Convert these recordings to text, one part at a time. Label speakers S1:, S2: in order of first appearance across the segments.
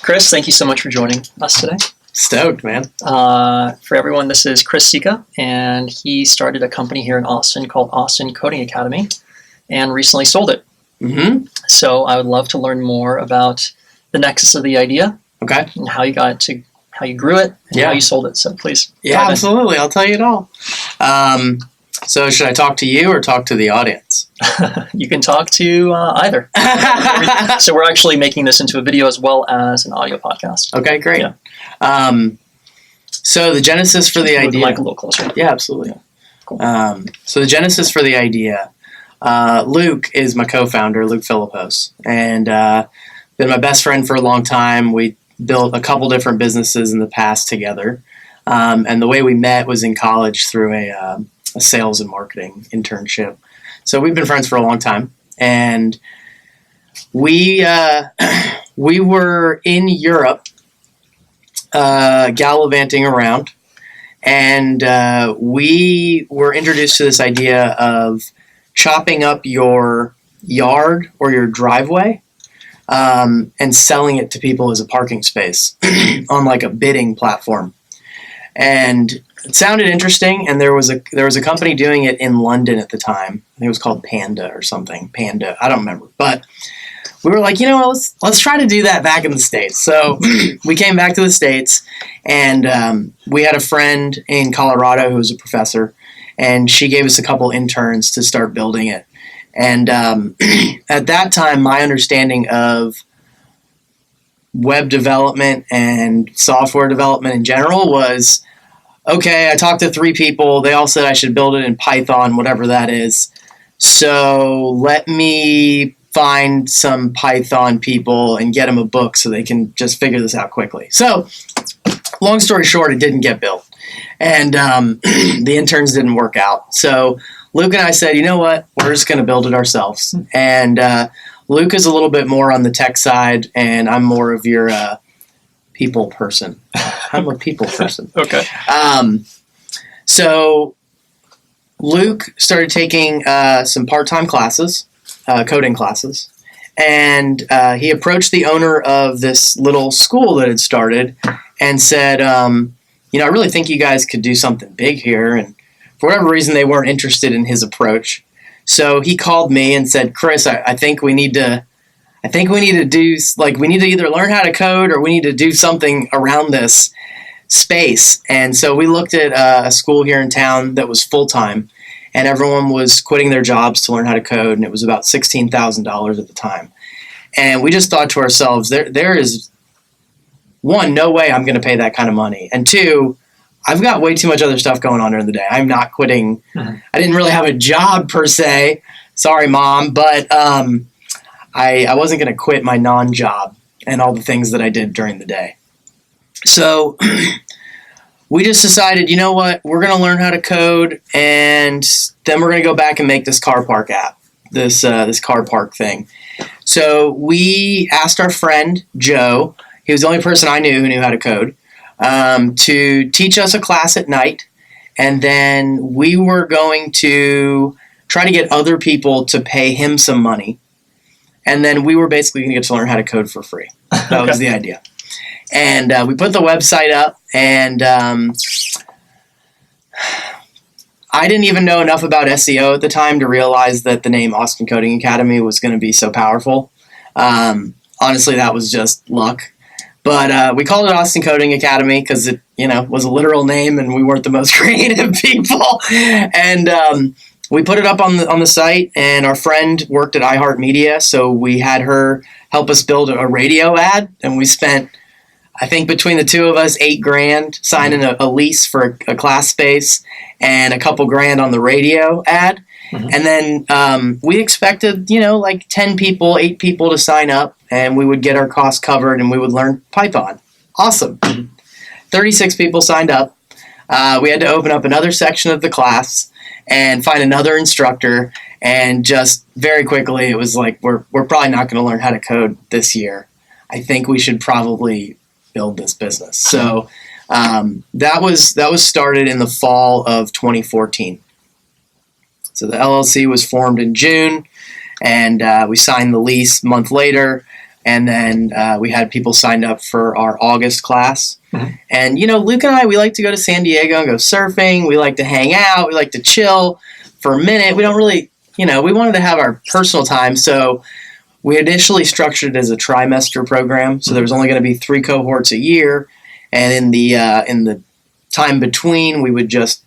S1: Chris, thank you so much for joining us today.
S2: Stoked, man.
S1: For everyone, this is Chris Sica, and he started a company here in Austin called Austin Coding Academy and recently sold it.
S2: Mm-hmm.
S1: So I would love to learn more about the nexus of the idea.
S2: Okay.
S1: And how you grew it and how you sold it. So please.
S2: Yeah, absolutely. I'll tell you it all. So should I talk to you or talk to the audience?
S1: You can talk to either. So we're actually making this into a video as well as an audio podcast.
S2: Okay, great.
S1: Yeah.
S2: So the genesis for the idea.
S1: Mic a little closer.
S2: Yeah, absolutely.
S1: Yeah. Cool.
S2: So the genesis for the idea. Luke is my co-founder, Luke Philippos, and been my best friend for a long time. We built a couple different businesses in the past together, and the way we met was in college through a sales and marketing internship. So we've been friends for a long time, and we were in Europe, gallivanting around, and we were introduced to this idea of chopping up your yard or your driveway and selling it to people as a parking space on like a bidding platform. And it sounded interesting, and there was a company doing it in London at the time. I think it was called Panda or something. Panda, I don't remember. But we were like, let's try to do that back in the States. So we came back to the States, and we had a friend in Colorado who was a professor, and she gave us a couple interns to start building it. And at that time, my understanding of web development and software development in general was, okay, I talked to 3 people. They all said I should build it in Python, whatever that is. So let me find some Python people and get them a book so they can just figure this out quickly. So long story short, it didn't get built. And the interns didn't work out. So Luke and I said, you know what? We're just going to build it ourselves. And Luke is a little bit more on the tech side, and I'm more of your people person. I'm a people person.
S1: Okay.
S2: So Luke started taking some part-time classes, coding classes, and he approached the owner of this little school that had started and said, I really think you guys could do something big here. And for whatever reason, they weren't interested in his approach. So he called me and said, Chris, I think we need to either learn how to code or we need to do something around this space. And so we looked at a school here in town that was full-time, and everyone was quitting their jobs to learn how to code. And it was about $16,000 at the time. And we just thought to ourselves, there is, one, no way I'm going to pay that kind of money. And 2, I've got way too much other stuff going on during the day. I'm not quitting. Mm-hmm. I didn't really have a job per se. Sorry, Mom. But I wasn't going to quit my non-job and all the things that I did during the day. So we just decided, you know what? We're going to learn how to code, and then we're going to go back and make this car park app, this car park thing. So we asked our friend, Joe. He was the only person I knew who knew how to code, to teach us a class at night. And then we were going to try to get other people to pay him some money. And then we were basically going to get to learn how to code for free. That was the idea. And we put the website up, and I didn't even know enough about SEO at the time to realize that the name Austin Coding Academy was going to be so powerful. Honestly, that was just luck. But we called it Austin Coding Academy because it, was a literal name, and we weren't the most creative people. And we put it up on the site, and our friend worked at iHeartMedia, so we had her help us build a radio ad, and we spent, I think, between the two of us, $8,000 signing a lease for a class space and a couple grand on the radio ad. Mm-hmm. And then we expected, 10 people, 8 people to sign up, and we would get our costs covered, and we would learn Python. Awesome. 36 people signed up. We had to open up another section of the class and find another instructor, and just very quickly it was like, we're probably not going to learn how to code this year. I think we should probably build this business. So that was started in the fall of 2014. So the LLC was formed in June, and we signed the lease a month later. And then we had people signed up for our August class.
S1: Mhm.
S2: And, Luke and I, we like to go to San Diego and go surfing. We like to hang out. We like to chill for a minute. We don't really, we wanted to have our personal time. So we initially structured it as a trimester program. So there was only going to be 3 cohorts a year. And in the time between, we would just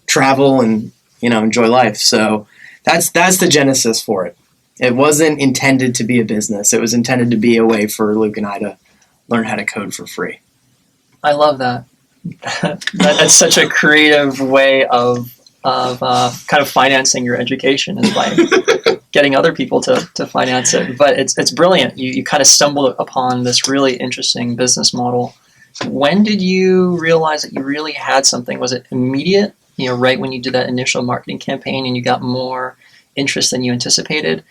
S2: travel and, enjoy life. So that's the genesis for it. It wasn't intended to be a business. It was intended to be a way for Luke and I to learn how to code for free.
S1: I love that. That's such a creative way of kind of financing your education, is by getting other people to finance it. But it's brilliant. You kind of stumbled upon this really interesting business model. When did you realize that you really had something? Was it immediate? Right when you did that initial marketing campaign and you got more interest than you anticipated?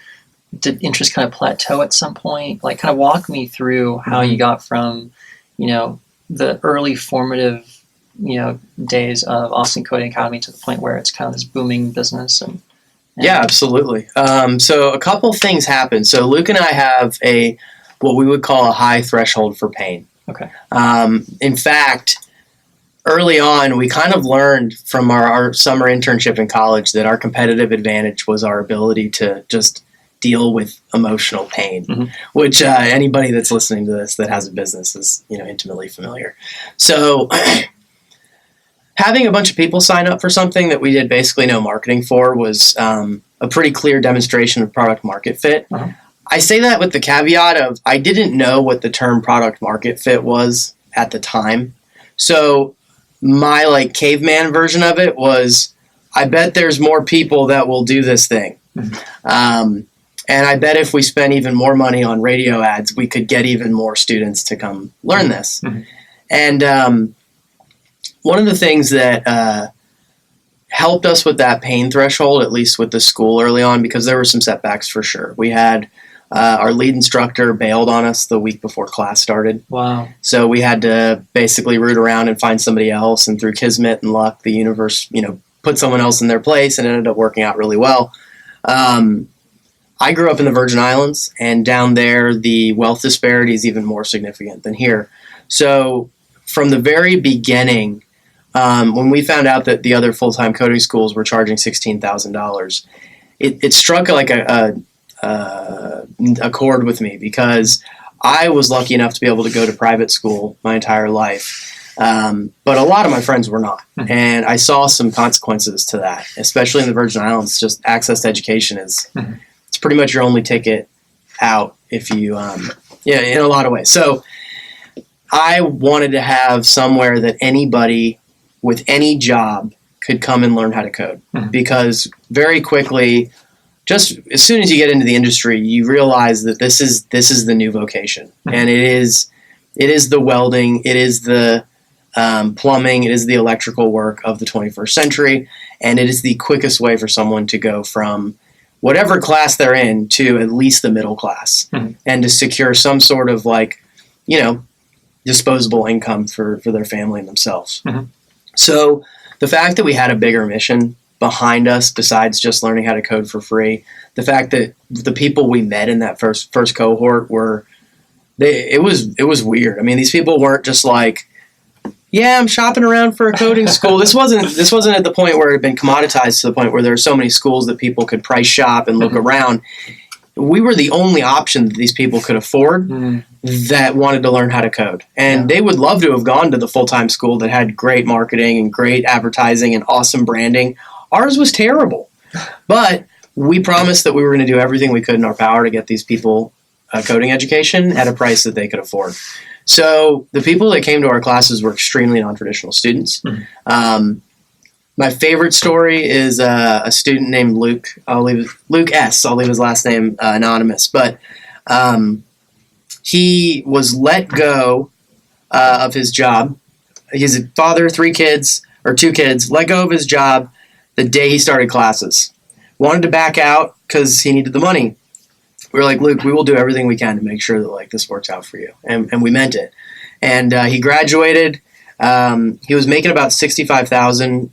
S1: Did interest kind of plateau at some point? Like, kind of walk me through how you got from, the early formative, days of Austin Coding Academy to the point where it's kind of this booming business. And
S2: yeah, absolutely. So a couple things happened. So Luke and I have what we would call a high threshold for pain.
S1: Okay.
S2: In fact, early on, we kind of learned from our summer internship in college that our competitive advantage was our ability to just deal with emotional pain, which anybody that's listening to this that has a business is, intimately familiar. So having a bunch of people sign up for something that we did basically no marketing for was a pretty clear demonstration of product market fit. I say that with the caveat of I didn't know what the term product market fit was at the time. So my caveman version of it was, I bet there's more people that will do this thing. And I bet if we spent even more money on radio ads, we could get even more students to come learn this. And one of the things that helped us with that pain threshold, at least with the school early on, because there were some setbacks for sure. We had our lead instructor bailed on us the week before class started.
S1: Wow.
S2: So we had to basically root around and find somebody else. And through kismet and luck, the universe, put someone else in their place, and it ended up working out really well. I grew up in the Virgin Islands, and down there, the wealth disparity is even more significant than here. So from the very beginning, when we found out that the other full-time coding schools were charging $16,000, it struck like a chord with me, because I was lucky enough to be able to go to private school my entire life. But a lot of my friends were not. And I saw some consequences to that, especially in the Virgin Islands. Just access to education is it's pretty much your only ticket out if you, in a lot of ways. So I wanted to have somewhere that anybody with any job could come and learn how to code, because very quickly, just as soon as you get into the industry, you realize that this is the new vocation, and it is the welding, it is the plumbing, it is the electrical work of the 21st century, and it is the quickest way for someone to go from whatever class they're in to at least the middle class, and to secure some sort of disposable income for their family and themselves. So the fact that we had a bigger mission behind us, besides just learning how to code for free, the fact that the people we met in that first cohort it was weird. I mean, these people weren't just like, yeah, I'm shopping around for a coding school. This wasn't at the point where it had been commoditized to the point where there are so many schools that people could price shop and look around. We were the only option that these people could afford that wanted to learn how to code. And they would love to have gone to the full-time school that had great marketing and great advertising and awesome branding. Ours was terrible. But we promised that we were going to do everything we could in our power to get these people a coding education at a price that they could afford. So the people that came to our classes were extremely non-traditional students. My favorite story is a student named Luke. Luke S. I'll leave his last name anonymous. But he was let go of his job. He's a father, 2 kids, let go of his job the day he started classes. Wanted to back out because he needed the money. We were like, Luke, we will do everything we can to make sure that this works out for you. And we meant it. And he graduated. He was making about $65,000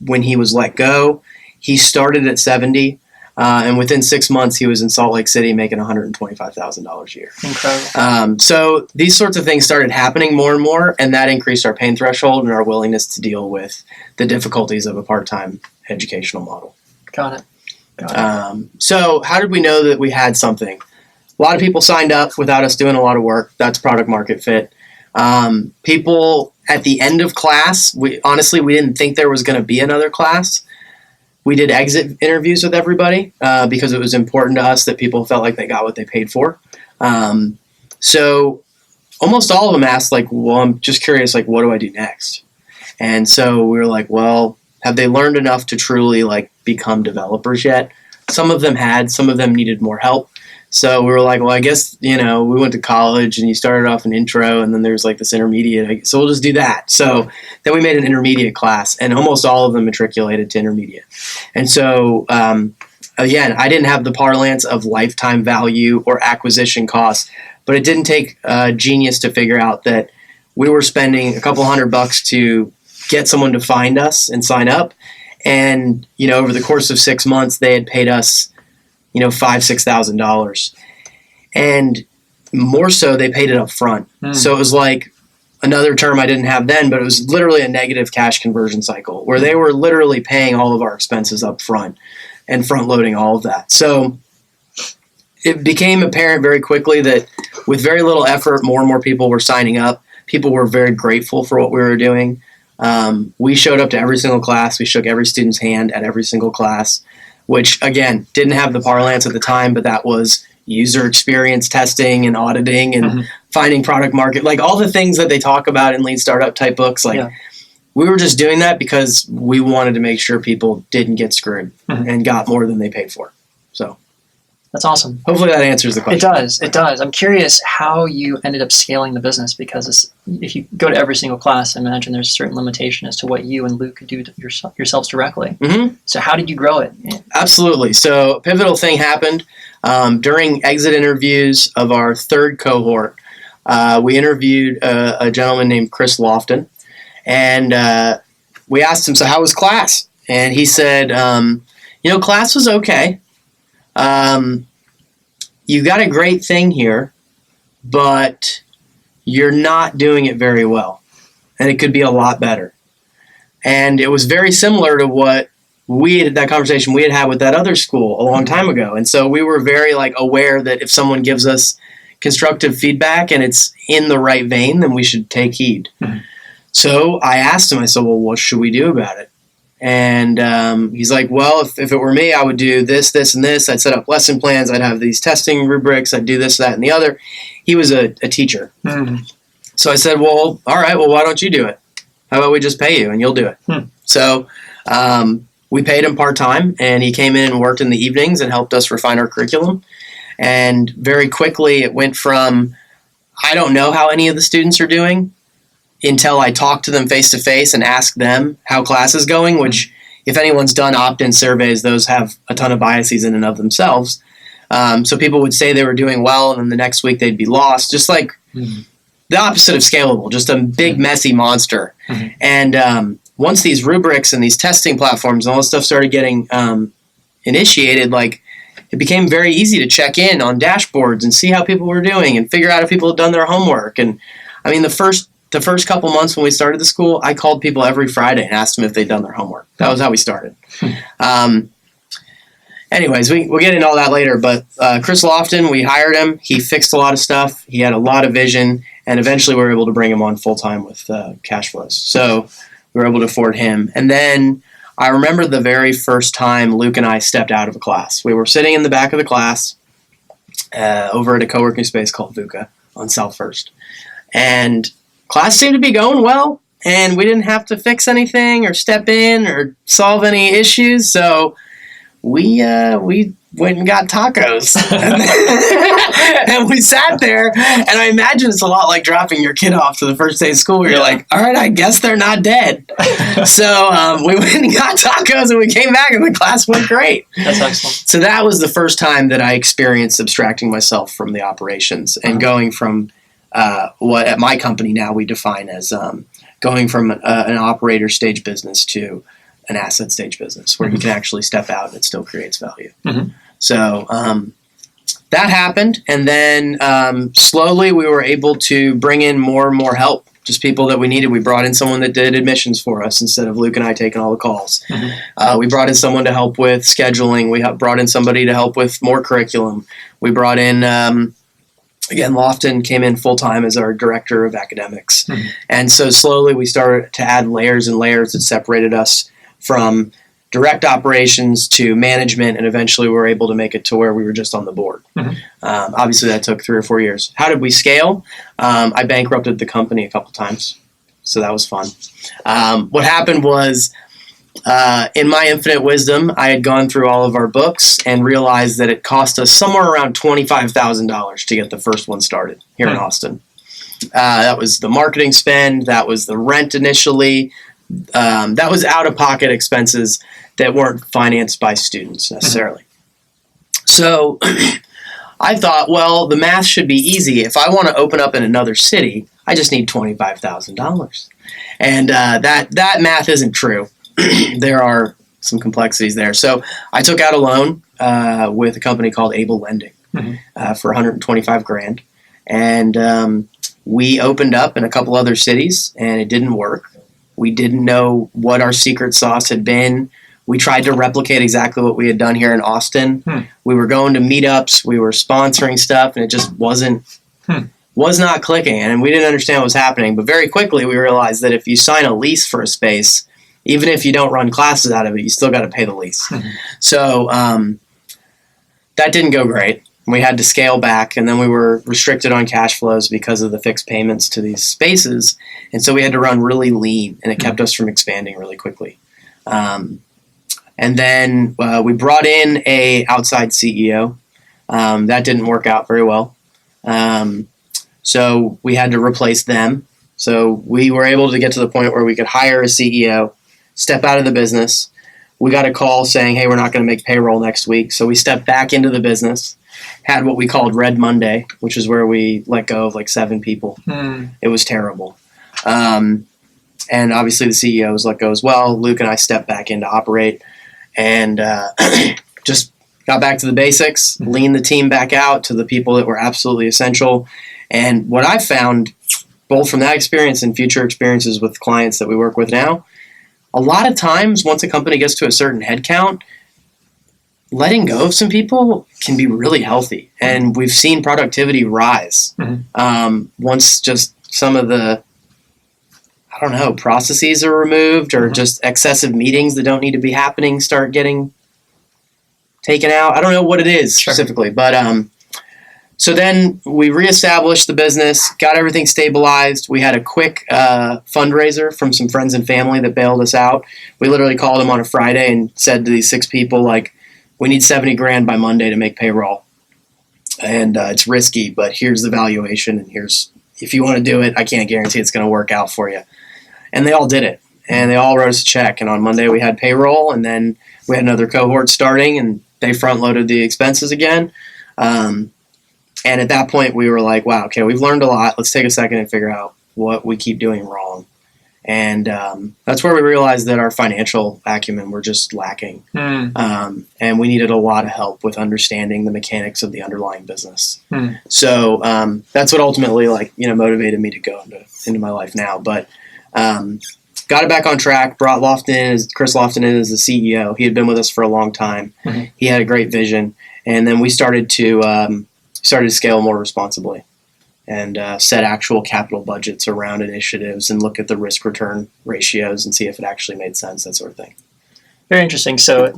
S2: when he was let go. He started at 70. And within 6 months, he was in Salt Lake City making $125,000 a year.
S1: Incredible.
S2: So these sorts of things started happening more and more, and that increased our pain threshold and our willingness to deal with the difficulties of a part-time educational model.
S1: Got it.
S2: So how did we know that we had something? A lot of people signed up without us doing a lot of work. That's product market fit. People at the end of class, we didn't think there was going to be another class. We did exit interviews with everybody because it was important to us that people felt like they got what they paid for. So almost all of them asked, like, well, I'm just curious, like, what do I do next? And so we were like, well, have they learned enough to truly, like, become developers yet? Some of them had, some of them needed more help. So we were like, well, I guess, we went to college and you started off an intro and then there's like this intermediate. So we'll just do that. So then we made an intermediate class and almost all of them matriculated to intermediate. And so, again, I didn't have the parlance of lifetime value or acquisition costs, but it didn't take genius to figure out that we were spending a couple $100 to get someone to find us and sign up. And, over the course of 6 months, they had paid us, $5,000-$6,000. And more so, they paid it up front. So it was like another term I didn't have then, but it was literally a negative cash conversion cycle where they were literally paying all of our expenses up front and front loading all of that. So it became apparent very quickly that with very little effort, more and more people were signing up. People were very grateful for what we were doing. We showed up to every single class. We shook every student's hand at every single class, which, again, didn't have the parlance at the time, but that was user experience testing and auditing and finding product market, like all the things that they talk about in lean startup type books. We were just doing that because we wanted to make sure people didn't get screwed and got more than they paid for. So
S1: that's awesome.
S2: Hopefully that answers the question.
S1: It does. I'm curious how you ended up scaling the business, because if you go to every single class, I imagine there's a certain limitation as to what you and Luke could do to yourselves directly. So how did you grow it?
S2: Absolutely. So a pivotal thing happened during exit interviews of our third cohort. We interviewed a gentleman named Chris Lofton, and we asked him, so how was class? And he said, class was okay. You got a great thing here, but you're not doing it very well, and it could be a lot better. And it was very similar to what that conversation we had with that other school a long time ago. And so we were very aware that if someone gives us constructive feedback and it's in the right vein, then we should take heed. So I asked him, I said, well, what should we do about it? And he's like, well, if it were me, I would do this, this, and this. I'd set up lesson plans. I'd have these testing rubrics. I'd do this, that, and the other. He was a teacher. So I said, well, all right, well, why don't you do it? How about we just pay you and you'll do it? So we paid him part-time, and he came in and worked in the evenings and helped us refine our curriculum. And very quickly it went from, I don't know how any of the students are doing, until I talk to them face-to-face and ask them how class is going, which if anyone's done opt-in surveys, those have a ton of biases in and of themselves. So people would say they were doing well, and then the next week they'd be lost, just like the opposite of scalable, just a big, messy monster. And once these rubrics and these testing platforms and all this stuff started getting initiated, it became very easy to check in on dashboards and see how people were doing and figure out if people had done their homework. And I mean, the first couple months when we started the school, I called people every Friday and asked them if they'd done their homework. That was how we started. Anyways, we'll get into all that later. But Chris Lofton, we hired him. He fixed a lot of stuff. He had a lot of vision. And eventually we were able to bring him on full-time with cash flows. So we were able to afford him. And then I remember the very first time Luke and I stepped out of a class. We were sitting in the back of the class over at a co-working space called VUCA on South First. And class seemed to be going well, and we didn't have to fix anything or step in or solve any issues. So we went and got tacos, and we sat there. And I imagine it's a lot like dropping your kid off to the first day of school. Where you're like, all right, I guess they're not dead. So we went and got tacos, and we came back, and the class went great.
S1: That's excellent.
S2: So that was the first time that I experienced abstracting myself from the operations and going from what at my company now we define as going from an operator stage business to an asset stage business where you can actually step out and it still creates value.
S1: Mhm.
S2: So that happened. And then slowly we were able to bring in more and more help, just people that we needed. We brought in someone that did admissions for us instead of Luke and I taking all the calls. We brought in someone to help with scheduling. We brought in somebody to help with more curriculum. We brought in, again, Lofton came in full-time as our director of academics. And so slowly we started to add layers and layers that separated us from direct operations to management, and eventually we were able to make it to where we were just on the board. Obviously, that took 3 or 4 years. How did we scale? I bankrupted the company a couple times, so that was fun. What happened was, in my infinite wisdom, I had gone through all of our books and realized that it cost us somewhere around $25,000 to get the first one started here in Austin. That was the marketing spend. That was the rent initially. That was out-of-pocket expenses that weren't financed by students necessarily. So I thought, well, the math should be easy. If I want to open up in another city, I just need $25,000. And that math isn't true. There are some complexities there. So I took out a loan with a company called Able Lending for $125,000. And we opened up in a couple other cities, and it didn't work. We didn't know what our secret sauce had been. We tried to replicate exactly what we had done here in Austin. We were going to meetups. We were sponsoring stuff, and it just was not clicking. And we didn't understand what was happening. But very quickly, we realized that if you sign a lease for a space, even if you don't run classes out of it, you still got to pay the lease. So that didn't go great. We had to scale back, and then we were restricted on cash flows because of the fixed payments to these spaces. And so we had to run really lean, and it kept us from expanding really quickly. And then we brought in a outside CEO. That didn't work out very well. So we had to replace them. So we were able to get to the point where we could hire a CEO, step out of the business. We got a call saying, hey, we're not going to make payroll next week. So we stepped back into the business, had what we called Red Monday, which is where we let go of like 7 people. It was terrible. And obviously the CEO was let go as well. Luke and I stepped back in to operate and just got back to the basics, leaned the team back out to the people that were absolutely essential. And what I've found, both from that experience and future experiences with clients that we work with now, a lot of times once a company gets to a certain headcount, letting go of some people can be really healthy. And we've seen productivity rise once just some of the, processes are removed, or just excessive meetings that don't need to be happening start getting taken out. I don't know what it is specifically, but so then we reestablished the business, got everything stabilized. We had a quick fundraiser from some friends and family that bailed us out. We literally called them on a Friday and said to these 6 people, like, we need $70,000 by Monday to make payroll. And it's risky, but here's the valuation, and if you want to do it, I can't guarantee it's going to work out for you. And they all did it, and they all wrote us a check. And on Monday we had payroll, and then we had another cohort starting, and they front-loaded the expenses again. And at that point we were like, wow, okay, we've learned a lot. Let's take a second and figure out what we keep doing wrong. And that's where we realized that our financial acumen were just lacking. And we needed a lot of help with understanding the mechanics of the underlying business. So that's what ultimately motivated me to go into my life now. But got it back on track, brought Chris Lofton in as the CEO. He had been with us for a long time. He had a great vision. And then we started to scale more responsibly and set actual capital budgets around initiatives and look at the risk-return ratios and see if it actually made sense, that sort of thing.
S1: Very interesting. So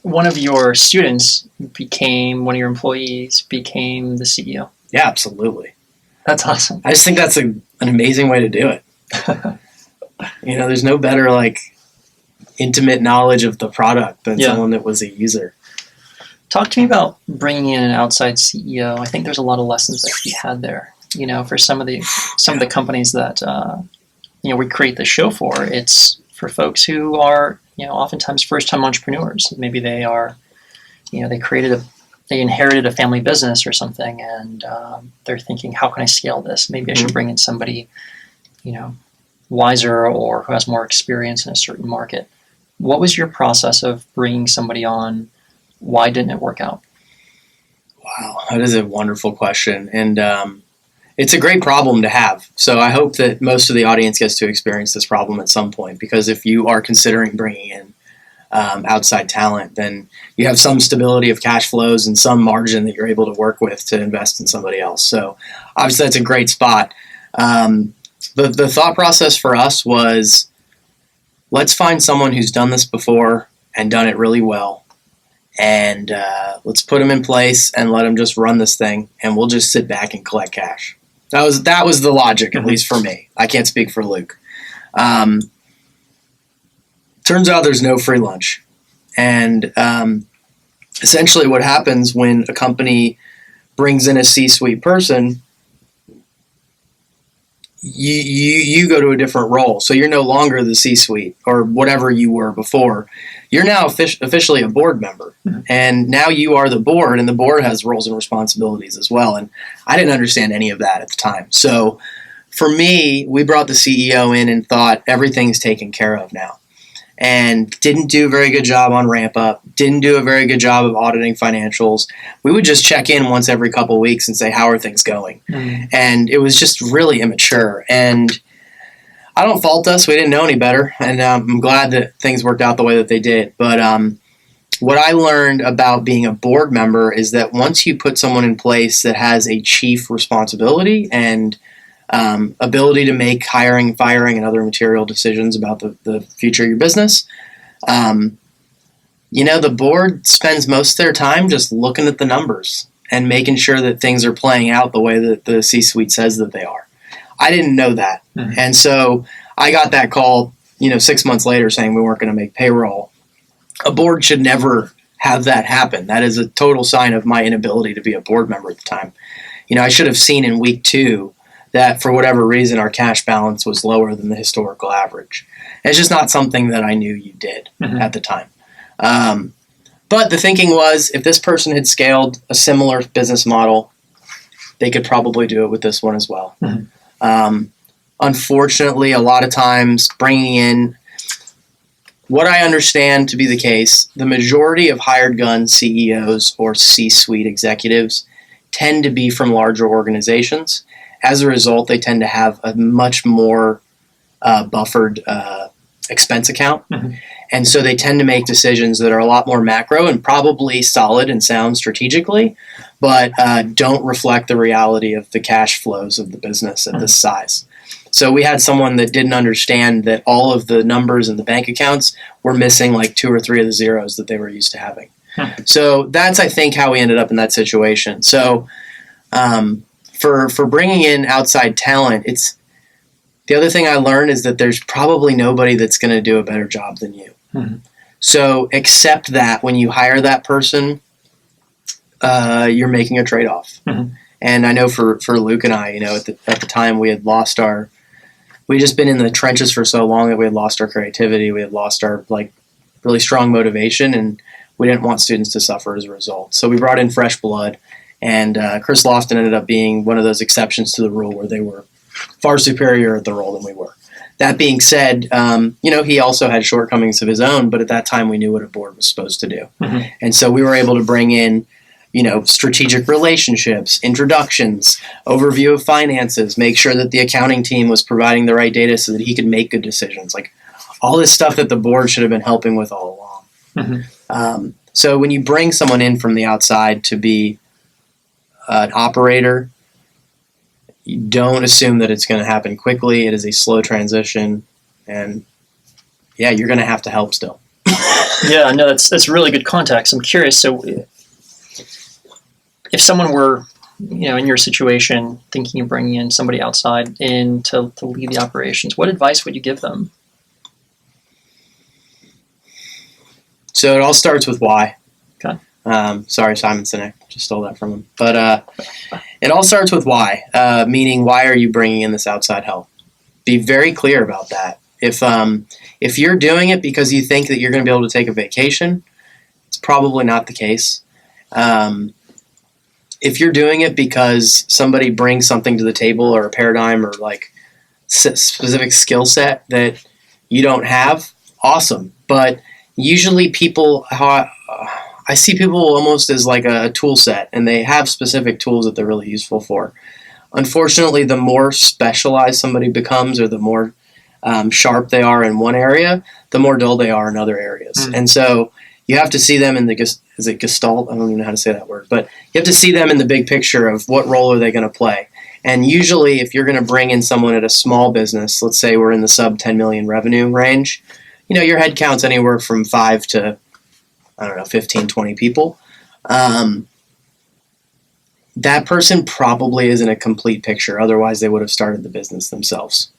S1: one of your students became, one of your employees became the CEO.
S2: Yeah, absolutely.
S1: That's awesome.
S2: I just think that's an amazing way to do it. There's no better intimate knowledge of the product than someone that was a user.
S1: Talk to me about bringing in an outside CEO. I think there's a lot of lessons that can be had there. For some of the companies that we create the show for, it's for folks who are oftentimes first-time entrepreneurs. Maybe they are, they inherited a family business or something, and they're thinking, how can I scale this? Maybe I should bring in somebody, wiser or who has more experience in a certain market. What was your process of bringing somebody on? Why didn't it work out?
S2: Wow, that is a wonderful question. And it's a great problem to have. So I hope that most of the audience gets to experience this problem at some point, because if you are considering bringing in outside talent, then you have some stability of cash flows and some margin that you're able to work with to invest in somebody else. So obviously that's a great spot. The thought process for us was, let's find someone who's done this before and done it really well, and let's put them in place and let them just run this thing, and we'll just sit back and collect cash. That was the logic, at least for me. I can't speak for Luke. Turns out there's no free lunch. And essentially what happens when a company brings in a C-suite person, you go to a different role. So you're no longer the C-suite or whatever you were before. You're now officially a board member. Mm-hmm. And now you are the board, and the board has roles and responsibilities as well. And I didn't understand any of that at the time. So for me, we brought the CEO in and thought everything's taken care of now. And didn't do a very good job on ramp up, didn't do a very good job of auditing financials. We would just check in once every couple of weeks and say, how are things going? Mm-hmm. And it was just really immature. And I don't fault us. We didn't know any better. And I'm glad that things worked out the way that they did. But what I learned about being a board member is that once you put someone in place that has a chief responsibility and ability to make hiring, firing, and other material decisions about the future of your business. The board spends most of their time just looking at the numbers and making sure that things are playing out the way that the C-suite says that they are. I didn't know that. Mm-hmm. And so I got that call, 6 months later saying we weren't going to make payroll. A board should never have that happen. That is a total sign of my inability to be a board member at the time. I should have seen in week 2 that for whatever reason our cash balance was lower than the historical average. It's just not something that I knew you did mm-hmm. at the time. But the thinking was, if this person had scaled a similar business model, they could probably do it with this one as well. Mm-hmm. Unfortunately, a lot of times bringing in what I understand to be the case, the majority of hired gun CEOs or C-suite executives tend to be from larger organizations. As a result, they tend to have a much more buffered expense account. Mm-hmm. And so they tend to make decisions that are a lot more macro and probably solid and sound strategically, but don't reflect the reality of the cash flows of the business at mm-hmm. this size. So we had someone that didn't understand that all of the numbers in the bank accounts were missing like 2 or 3 of the zeros that they were used to having. Mm-hmm. So that's, I think, how we ended up in that situation. So for bringing in outside talent, it's the other thing I learned is that there's probably nobody that's going to do a better job than you. Mm-hmm. So accept that when you hire that person, you're making a trade-off. Mm-hmm. And I know for Luke and I, at the time we had just been in the trenches for so long that we had lost our creativity, we had lost our really strong motivation, and we didn't want students to suffer as a result. So we brought in fresh blood. And Chris Lofton ended up being one of those exceptions to the rule where they were far superior at the role than we were. That being said, he also had shortcomings of his own, but at that time we knew what a board was supposed to do. Mm-hmm. And so we were able to bring in, strategic relationships, introductions, overview of finances, make sure that the accounting team was providing the right data so that he could make good decisions. Like all this stuff that the board should have been helping with all along. Mm-hmm. So when you bring someone in from the outside to be an operator, you don't assume that it's going to happen quickly. It is a slow transition, and you're going to have to help still.
S1: Yeah, no, that's really good context. I'm curious. So, if someone were, in your situation, thinking of bringing in somebody outside in to lead the operations, what advice would you give them?
S2: So it all starts with why.
S1: Okay.
S2: Sorry, Simon Sinek. Just stole that from him. But it all starts with why, meaning why are you bringing in this outside help? Be very clear about that. If you're doing it because you think that you're going to be able to take a vacation, it's probably not the case. If you're doing it because somebody brings something to the table or a paradigm or specific skill set that you don't have, awesome. But usually I see people almost as like a tool set, and they have specific tools that they're really useful for. Unfortunately, the more specialized somebody becomes, or the more sharp they are in one area, the more dull they are in other areas. And so you have to see them in the, is it gestalt? I don't even know how to say that word, but you have to see them in the big picture of what role are they going to play. And usually if you're going to bring in someone at a small business, let's say we're in the sub 10 million revenue range, your head count's anywhere from 5 to, 15, 20 people. That person probably isn't a complete picture. Otherwise, they would have started the business themselves.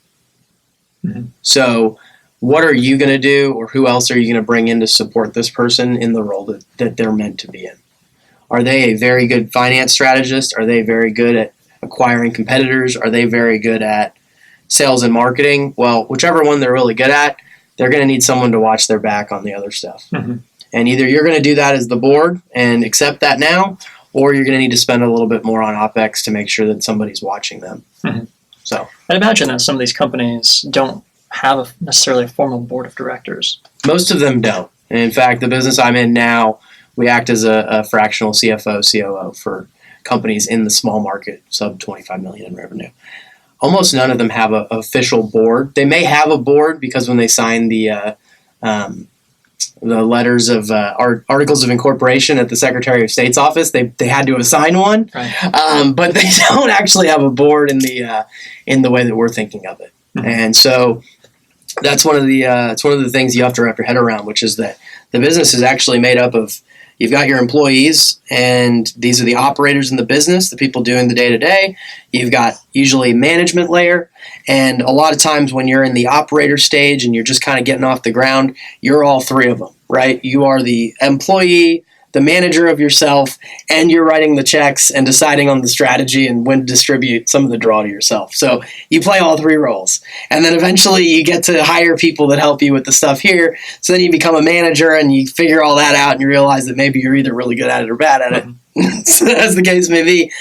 S2: Mm-hmm. So what are you going to do, or who else are you going to bring in to support this person in the role that they're meant to be in? Are they a very good finance strategist? Are they very good at acquiring competitors? Are they very good at sales and marketing? Well, whichever one they're really good at, they're going to need someone to watch their back on the other stuff. Mm-hmm. And either you're going to do that as the board and accept that now, or you're going to need to spend a little bit more on OpEx to make sure that somebody's watching them. Mm-hmm. So
S1: I'd imagine that some of these companies don't have necessarily a formal board of directors.
S2: Most of them don't. And in fact, the business I'm in now, we act as a fractional CFO, COO for companies in the small market, sub 25 million in revenue. Almost none of them have an official board. They may have a board because when they sign the letters of articles of incorporation at the Secretary of State's office, they had to assign one. Right. But they don't actually have a board in the way that we're thinking of it. Mm-hmm. And so that's one of the things you have to wrap your head around, which is that the business is actually made up of, you've got your employees, and these are the operators in the business, the people doing the day-to-day. You've got usually management layer, and a lot of times when you're in the operator stage and you're just kind of getting off the ground, you're all three of them, right? You are the employee, the manager of yourself, and you're writing the checks and deciding on the strategy and when to distribute some of the draw to yourself. So you play all three roles. And then eventually you get to hire people that help you with the stuff here. So then you become a manager and you figure all that out and you realize that maybe you're either really good at it or bad at it, so as the case may be.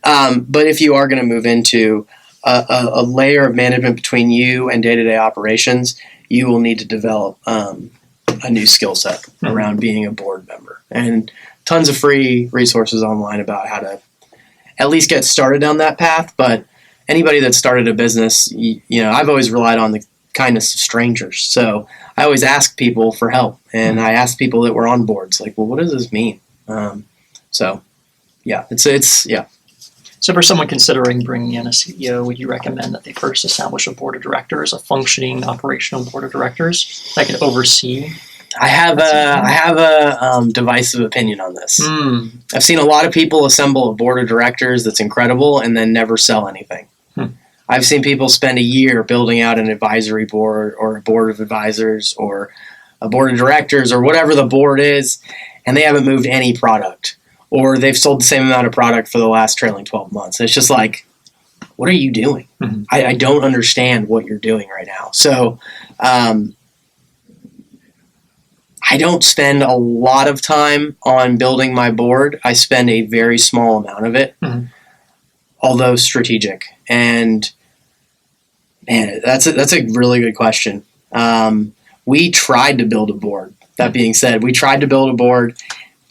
S2: But if you are going to move into a layer of management between you and day-to-day operations, you will need to develop a new skill set around being a board member. And tons of free resources online about how to at least get started down that path. But anybody that started a business, I've always relied on the kindness of strangers. So I always ask people for help. And I ask people that were on boards, like, well, what does this mean? So
S1: for someone considering bringing in a CEO, would you recommend that they first establish a board of directors, a functioning operational board of directors that can oversee?
S2: I have a divisive opinion on this. I've seen a lot of people assemble a board of directors that's incredible and then never sell anything. I've seen people spend a year building out an advisory board or a board of advisors or a board of directors or whatever the board is, and they haven't moved any product, or they've sold the same amount of product for the last trailing 12 months. It's just like, what are you doing? Mm-hmm. I don't understand what you're doing right now. So I don't spend a lot of time on building my board. I spend a very small amount of it, although strategic. And man, that's a really good question. We tried to build a board. That being said, we tried to build a board.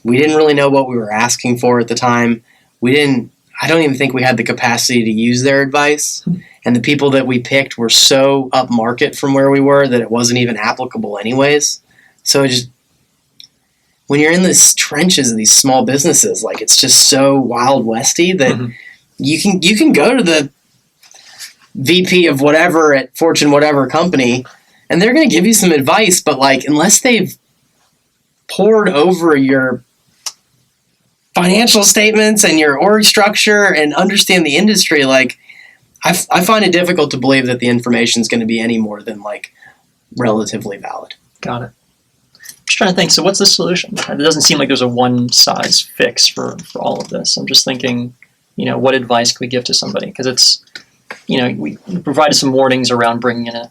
S2: We didn't really know what we were asking for at the time. I don't even think we had the capacity to use their advice. And the people that we picked were so upmarket from where we were that it wasn't even applicable anyways. So when you're in the trenches of these small businesses, like, it's just so wild westy that you can go to the VP of whatever at Fortune whatever company, and they're going to give you some advice, but like, unless they've pored over your financial statements and your org structure and understand the industry, like, I find it difficult to believe that the information is going to be any more than like relatively valid.
S1: Got it. Just trying to think. So what's the solution? It doesn't seem like there's a one size fix for all of this. I'm just thinking, what advice can we give to somebody? Because it's, we provided some warnings around bringing in an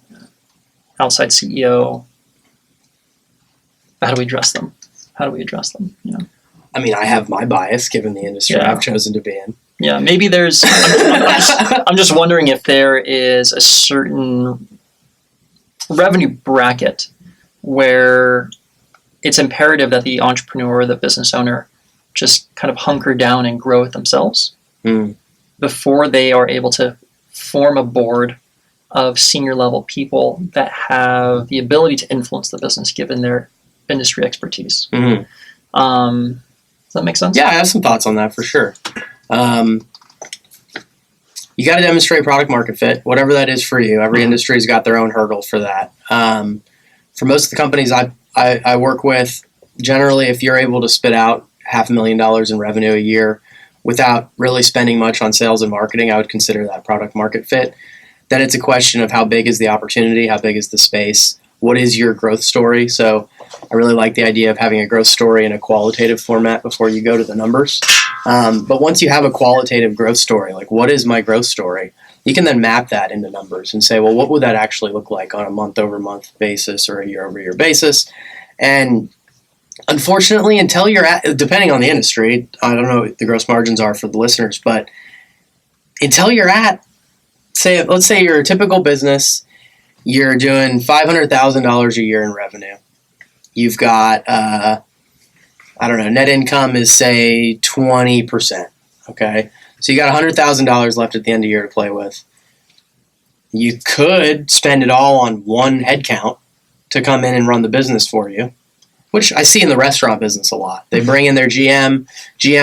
S1: outside CEO. How do we address them? I mean, I have my bias given the industry I've chosen to be in. Yeah, maybe there's. I'm just wondering if there is a certain revenue bracket where it's imperative that the entrepreneur or the business owner just kind of hunker down and grow it themselves before they are able to form a board of senior level people that have the ability to influence the business given their industry expertise.
S2: Mm-hmm.
S1: Does that make sense?
S2: Yeah, I have some thoughts on that for sure. You got to demonstrate product market fit, whatever that is for you. Every industry's got their own hurdle for that. For most of the companies I work with, generally, if you're able to spit out $500,000 in revenue a year without really spending much on sales and marketing, I would consider that product market fit. Then it's a question of how big is the opportunity, how big is the space, what is your growth story. So I really like the idea of having a growth story in a qualitative format before you go to the numbers. But once you have a qualitative growth story, like what is my growth story, you can then map that into numbers and say, well, what would that actually look like on a month-over-month basis or a year-over-year basis? And unfortunately, until you're at, depending on the industry, I don't know what the gross margins are for the listeners, but until you're at, let's say you're a typical business, you're doing $500,000 a year in revenue. You've got, net income is say 20%. Okay. So you got $100,000 left at the end of the year to play with. You could spend it all on one headcount to come in and run the business for you, which I see in the restaurant business a lot. They bring in their GM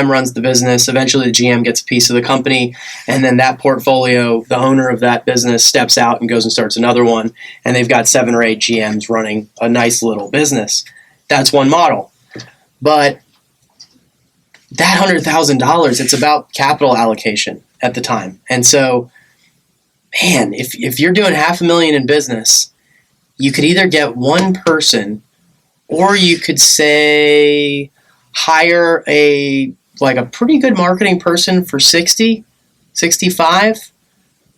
S2: runs the business, eventually the GM gets a piece of the company, and then that portfolio, the owner of that business steps out and goes and starts another one, and they've got 7 or 8 GMs running a nice little business. That's one model. But that $100,000, it's about capital allocation at the time. And so, man, if you're doing $500,000 in business, you could either get one person, or you could say hire a pretty good marketing person for 60, 65,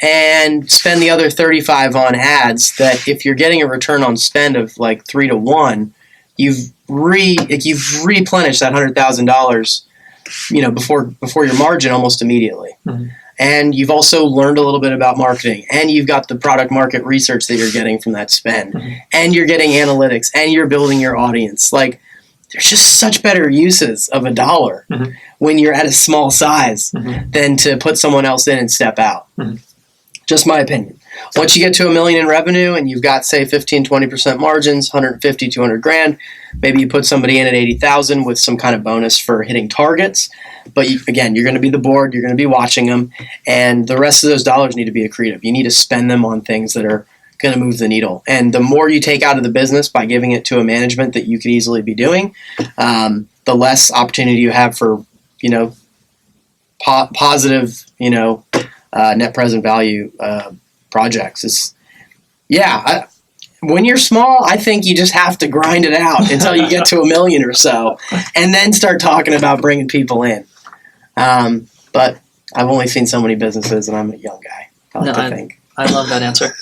S2: and spend the other 35 on ads. That if you're getting a return on spend of like 3 to 1, you've replenished that $100,000, before your margin almost immediately. Mm-hmm. And you've also learned a little bit about marketing, and you've got the product market research that you're getting from that spend, and you're getting analytics, and you're building your audience. Like, there's just such better uses of a dollar when you're at a small size than to put someone else in and step out. Just my opinion. Once you get to $1 million in revenue and you've got, say, 15-20% margins, 150, 200 grand, maybe you put somebody in at 80,000 with some kind of bonus for hitting targets. But again, you're going to be the board, you're going to be watching them, and the rest of those dollars need to be accretive. You need to spend them on things that are going to move the needle. And the more you take out of the business by giving it to a management that you could easily be doing, the less opportunity you have for, positive, net present value projects. When you're small, I think you just have to grind it out until you get to $1 million or so, and then start talking about bringing people in. But I've only seen so many businesses, and I'm a young guy. I think. I
S1: love that answer.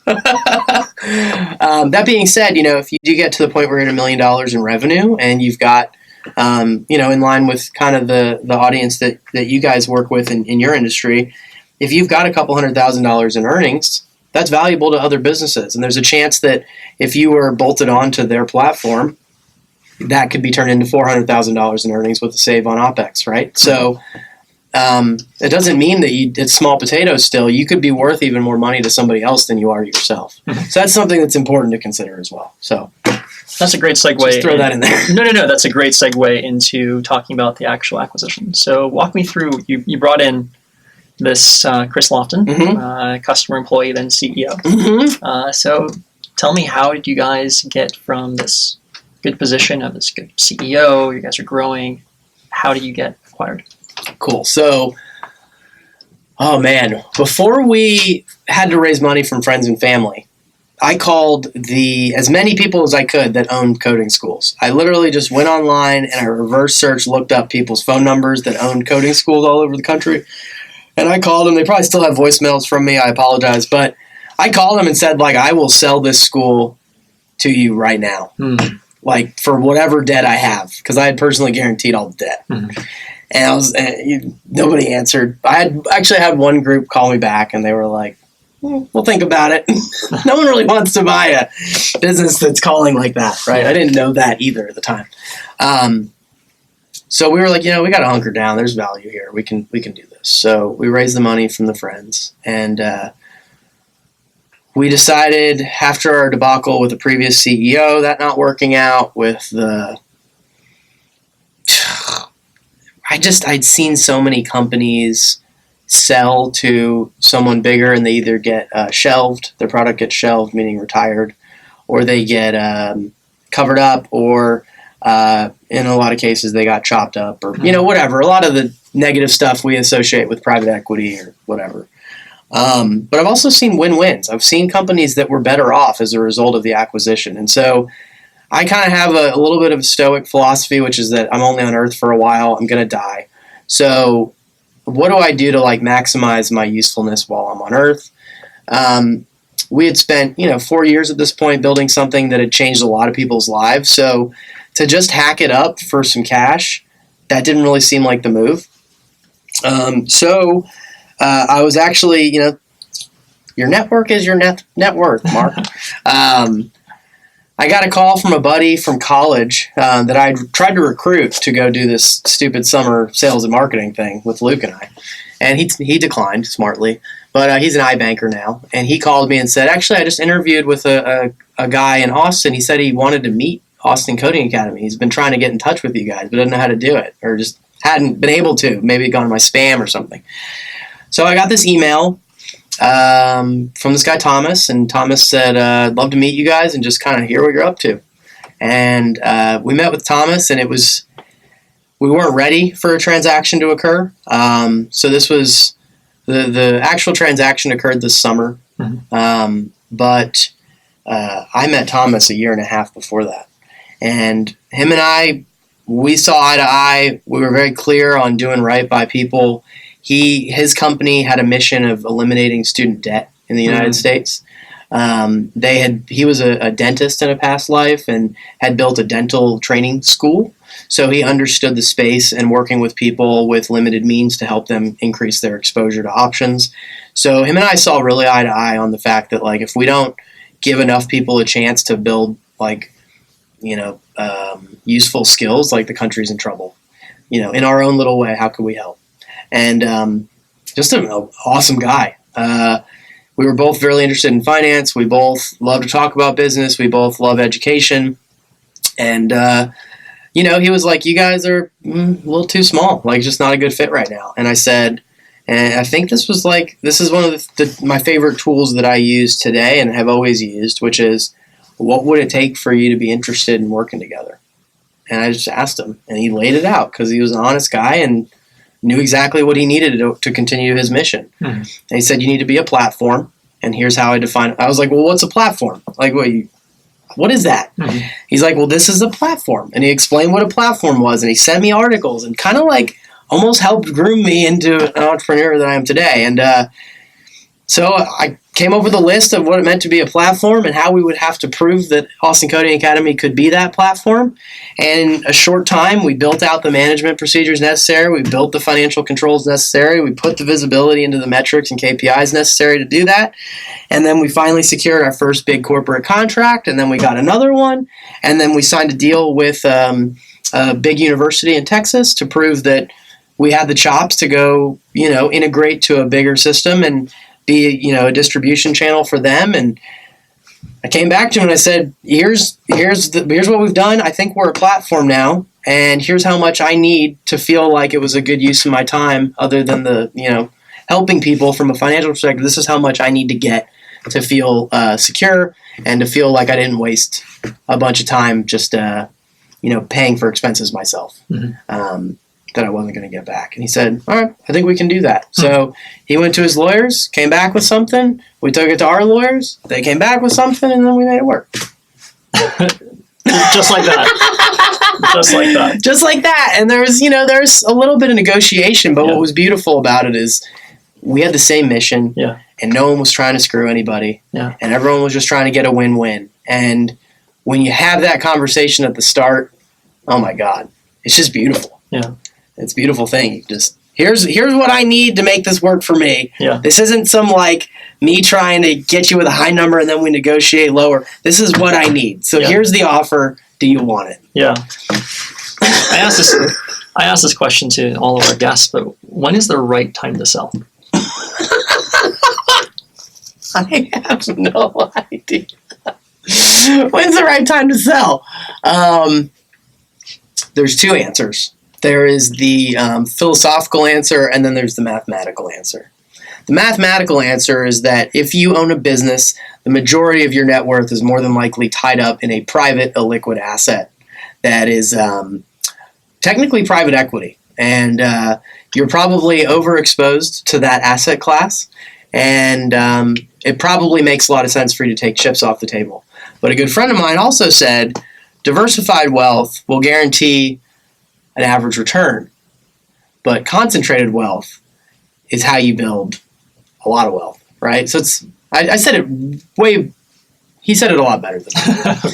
S2: That being said, if you do get to the point where you're at $1 million in revenue, and you've got, in line with kind of the audience that you guys work with in your industry, if you've got a couple $100,000 in earnings, that's valuable to other businesses. And there's a chance that if you were bolted onto their platform, that could be turned into $400,000 in earnings with a save on OpEx, right? So it doesn't mean that it's small potatoes still. You could be worth even more money to somebody else than you are to yourself. So that's something that's important to consider as well. So
S1: that's a great segue.
S2: Just throw that in there.
S1: No. That's a great segue into talking about the actual acquisition. So walk me through, you brought in this Chris Lofton, customer employee, then CEO. So tell me, how did you guys get from this good position of this good CEO? You guys are growing. How did you get acquired?
S2: Cool. So, before we had to raise money from friends and family, I called as many people as I could that owned coding schools. I literally just went online and I reverse search, looked up people's phone numbers that owned coding schools all over the country. And I called them. They probably still have voicemails from me. I apologize. But I called them and said, I will sell this school to you right now. For whatever debt I have. Because I had personally guaranteed all the debt. And nobody answered. I actually had one group call me back, and they were like, we'll think about it. No one really wants to buy a business that's calling like that, right? I didn't know that either at the time. So we were like, we got to hunker down. There's value here. We can do this. So we raised the money from the friends, and we decided after our debacle with the previous CEO, that not working out, with I'd seen so many companies sell to someone bigger, and they either get shelved, their product gets shelved, meaning retired, or they get covered up, or in a lot of cases they got chopped up, or whatever. A lot of the negative stuff we associate with private equity or whatever. But I've also seen win-wins. I've seen companies that were better off as a result of the acquisition. And so I kind of have a little bit of a stoic philosophy, which is that I'm only on earth for a while. I'm going to die. So what do I do to maximize my usefulness while I'm on earth? We had spent, 4 years at this point building something that had changed a lot of people's lives. So to just hack it up for some cash, that didn't really seem like the move. So I was actually, your network is your net worth, Mark. I got a call from a buddy from college that I tried to recruit to go do this stupid summer sales and marketing thing with Luke and I. And he declined smartly, but he's an iBanker now. And he called me and said, actually, I just interviewed with a guy in Austin. He said he wanted to meet Austin Coding Academy. He's been trying to get in touch with you guys, but doesn't know how to do it, or just hadn't been able to. Maybe it gone to my spam or something. So I got this email from this guy, Thomas, and Thomas said, I'd love to meet you guys and just kind of hear what you're up to. And we met with Thomas, and we weren't ready for a transaction to occur. So this was, the actual transaction occurred this summer. Mm-hmm. But I met Thomas a year and a half before that. And him and I, we saw eye to eye. We were very clear on doing right by people. His company had a mission of eliminating student debt in the United States. He was a dentist in a past life and had built a dental training school. So he understood the space and working with people with limited means to help them increase their exposure to options. So him and I saw really eye to eye on the fact that if we don't give enough people a chance to build useful skills, the country's in trouble. In our own little way, how can we help? And just an awesome guy. We were both really interested in finance. We both love to talk about business. We both love education. And, he was like, you guys are a little too small, just not a good fit right now. And I said, and I think this is one of my favorite tools that I use today and have always used, which is, what would it take for you to be interested in working together? And I just asked him, and he laid it out because he was an honest guy and knew exactly what he needed to continue his mission. Mm-hmm. And he said, you need to be a platform, and here's how I define it. I was like, well, what's a platform? What is that? Mm-hmm. He's like, well, this is a platform. And he explained what a platform was, and he sent me articles and kind of almost helped groom me into an entrepreneur that I am today. And so I came up with a list of what it meant to be a platform and how we would have to prove that Austin Coding Academy could be that platform. And in a short time, we built out the management procedures necessary. We built the financial controls necessary. We put the visibility into the metrics and KPIs necessary to do that. And then we finally secured our first big corporate contract. And then we got another one. And then we signed a deal with a big university in Texas to prove that we had the chops to go, integrate to a bigger system and be, a distribution channel for them. And I came back to him and I said, here's what we've done. I think we're a platform now, and here's how much I need to feel like it was a good use of my time, other than the, helping people from a financial perspective. This is how much I need to get to feel secure and to feel like I didn't waste a bunch of time just, paying for expenses myself. Mm-hmm. That I wasn't going to get back. And he said, all right, I think we can do that. So he went to his lawyers, came back with something. We took it to our lawyers. They came back with something, and then we made it work.
S1: Just like that.
S2: Just like that. And there's a little bit of negotiation, but what was beautiful about it is we had the same mission, and no one was trying to screw anybody, and everyone was just trying to get a win-win. And when you have that conversation at the start, oh my God, it's just beautiful. Yeah. It's a beautiful thing. Just here's what I need to make this work for me.
S1: Yeah.
S2: This isn't some like me trying to get you with a high number and then we negotiate lower. This is what I need. So here's the offer. Do you want it?
S1: Yeah. I asked this question to all of our guests, but when is the right time to sell?
S2: I have no idea. When's the right time to sell? There's two answers. There is the philosophical answer, and then there's the mathematical answer. The mathematical answer is that if you own a business, the majority of your net worth is more than likely tied up in a private, illiquid asset that is technically private equity. And you're probably overexposed to that asset class, and it probably makes a lot of sense for you to take chips off the table. But a good friend of mine also said, diversified wealth will guarantee an average return, but concentrated wealth is how you build a lot of wealth, right? So I said it he said it a lot better than me.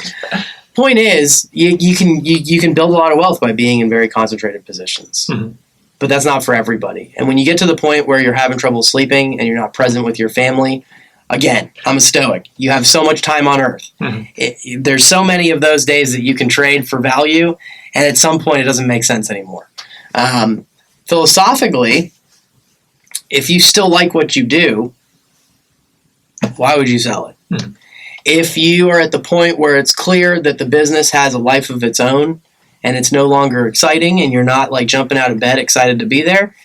S2: Point is, you can build a lot of wealth by being in very concentrated positions. Mm-hmm. But that's not for everybody. And when you get to the point where you're having trouble sleeping and you're not present with your family, again, I'm a stoic. You have so much time on earth. Mm-hmm. There's so many of those days that you can trade for value, and at some point it doesn't make sense anymore. Philosophically, if you still like what you do, why would you sell it? Mm-hmm. If you are at the point where it's clear that the business has a life of its own and it's no longer exciting and you're not like jumping out of bed excited to be there,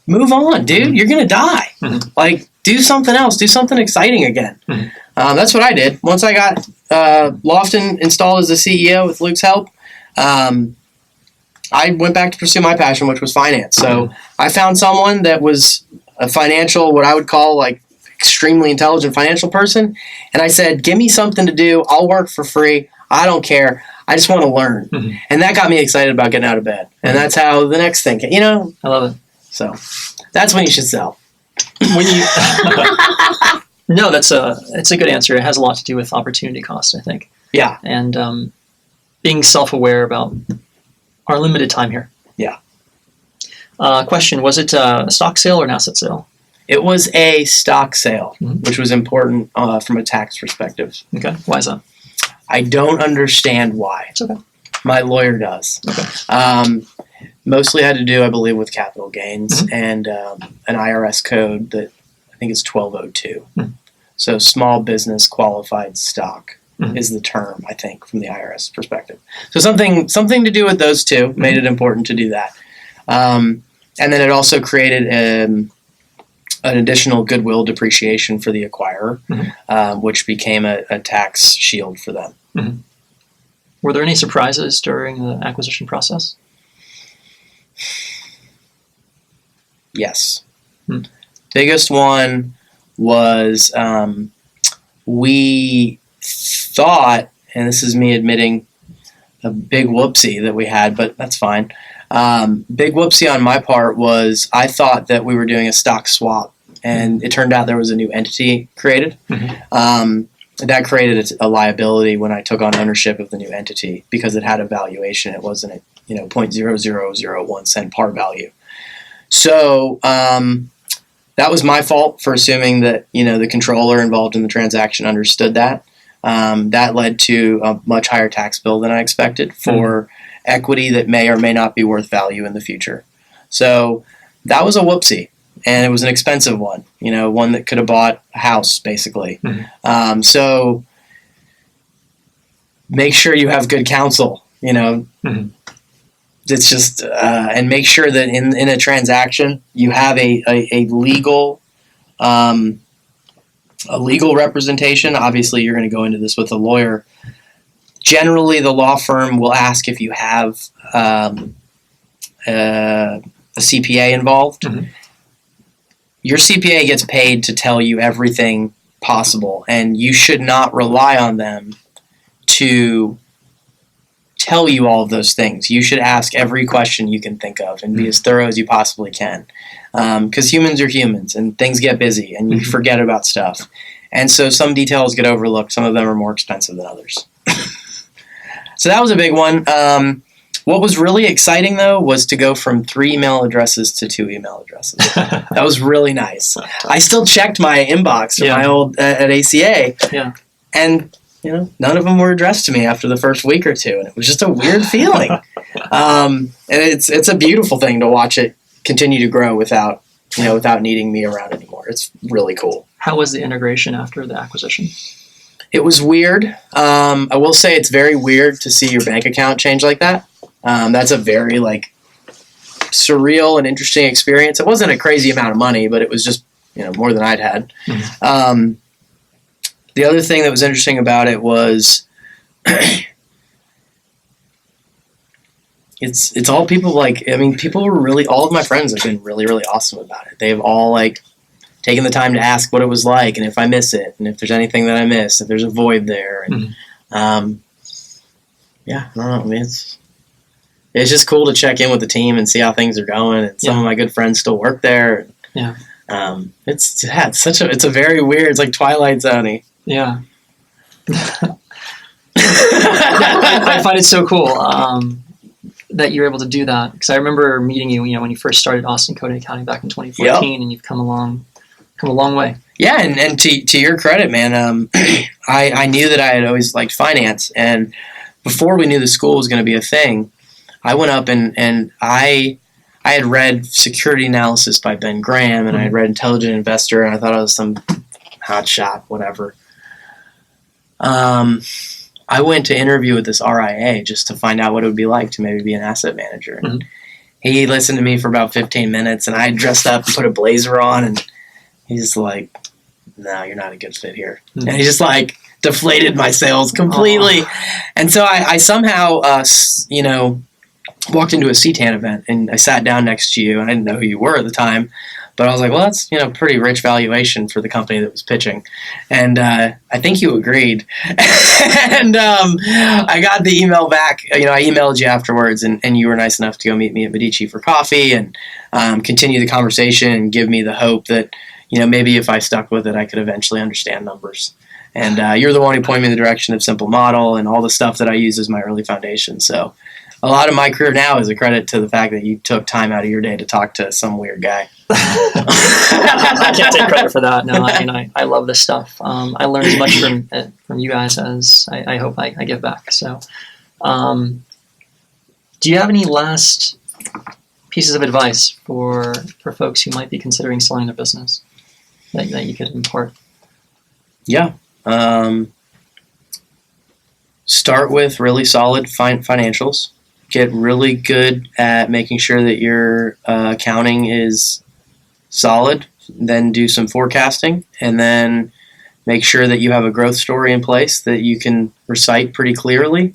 S2: move on, dude. Mm-hmm. You're going to die. Mm-hmm. Like, do something else. Do something exciting again. Mm-hmm. That's what I did. Once I got Lofton installed as the CEO with Luke's help, I went back to pursue my passion, which was finance. So I found someone that was a financial, what I would call like extremely intelligent financial person. And I said, give me something to do. I'll work for free. I don't care. I just want to learn. Mm-hmm. And that got me excited about getting out of bed. And that's how the next thing, I
S1: love it.
S2: So that's when you should sell.
S1: When you No, it's a good answer. It has a lot to do with opportunity cost, I think.
S2: Yeah.
S1: And being self-aware about our limited time here.
S2: Yeah.
S1: Question, was it a stock sale or an asset sale?
S2: It was a stock sale, which was important from a tax perspective.
S1: Okay. Why is that?
S2: I don't understand why.
S1: It's okay.
S2: My lawyer does.
S1: Okay.
S2: Mostly had to do, I believe, with capital gains and an IRS code that I think is 1202. Mm-hmm. So small business qualified stock is the term, I think, from the IRS perspective. So something to do with those two made it important to do that. And then it also created an additional goodwill depreciation for the acquirer, which became a tax shield for them. Mm-hmm.
S1: Were there any surprises during the acquisition process?
S2: Yes. Biggest one was we thought, and this is me admitting a big whoopsie that we had, but that's fine. Big whoopsie on my part was I thought that we were doing a stock swap, and it turned out there was a new entity created. Mm-hmm. That created a liability when I took on ownership of the new entity because it had a valuation. It wasn't a 0.0001 cent par value. So that was my fault for assuming that the controller involved in the transaction understood that. That led to a much higher tax bill than I expected for equity that may or may not be worth value in the future. So that was a whoopsie, and it was an expensive one. One that could have bought a house basically. Mm-hmm. So make sure you have good counsel. Mm-hmm. It's just and make sure that in a transaction you have a legal representation. Obviously, you're going to go into this with a lawyer. Generally, the law firm will ask if you have a CPA involved. Mm-hmm. Your CPA gets paid to tell you everything possible, and you should not rely on them to tell you all of those things. You should ask every question you can think of and be as thorough as you possibly can. Because humans are humans, and things get busy, and you forget about stuff. And so some details get overlooked. Some of them are more expensive than others. So that was a big one. What was really exciting, though, was to go from 3 email addresses to 2 email addresses. That was really nice. I still checked my inbox from my old at ACA, and none of them were addressed to me after the first week or two, and it was just a weird feeling. And it's a beautiful thing to watch it continue to grow without needing me around anymore. It's really cool.
S1: How was the integration after the acquisition?
S2: It was weird. I will say it's very weird to see your bank account change like that. That's a very surreal and interesting experience. It wasn't a crazy amount of money, but it was just more than I'd had. Mm-hmm. The other thing that was interesting about it was it's all people people were really, all of my friends have been really, really awesome about it. They've all taken the time to ask what it was like and if I miss it and if there's anything that I miss, if there's a void there. And I don't know. I mean, it's just cool to check in with the team and see how things are going. And some of my good friends still work there. Yeah. It's a very weird, it's like Twilight Zone-y. Yeah.
S1: I find it so cool that you're able to do that, because I remember meeting you, when you first started Austin Code and Accounting back in 2014, and you've come a long way. Yeah, and to your credit, man, I knew that I had always liked finance, and before we knew the school was going to be a thing, I went up and I had read Security Analysis by Ben Graham, and I had read Intelligent Investor, and I thought I was some hot shot, whatever. I went to interview with this RIA just to find out what it would be like to maybe be an asset manager. And he listened to me for about 15 minutes, and I dressed up and put a blazer on, and he's like, "No, you're not a good fit here." And he just deflated my sales completely. And so I somehow, walked into a CTAN event, and I sat down next to you, and I didn't know who you were at the time. But I was like, well, that's, pretty rich valuation for the company that was pitching. And I think you agreed. And I got the email back. I emailed you afterwards, and you were nice enough to go meet me at Medici for coffee and continue the conversation and give me the hope that, maybe if I stuck with it, I could eventually understand numbers. And you're the one who pointed me in the direction of Simple Model and all the stuff that I use as my early foundation. So a lot of my career now is a credit to the fact that you took time out of your day to talk to some weird guy. I can't take credit for that. No, I love this stuff. I learned as much from you guys as I hope I give back. So, do you have any last pieces of advice for folks who might be considering selling their business that you could impart? Yeah. Start with really solid financials. Get really good at making sure that your accounting is solid. Then do some forecasting, and then make sure that you have a growth story in place that you can recite pretty clearly,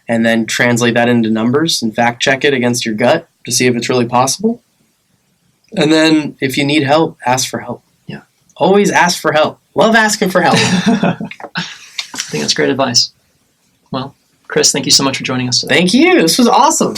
S1: and then translate that into numbers and fact check it against your gut to see if it's really possible. And then if you need help, ask for help. Yeah. Always ask for help. Love asking for help. I think that's great advice. Well, Chris, thank you so much for joining us today. Thank you. This was awesome.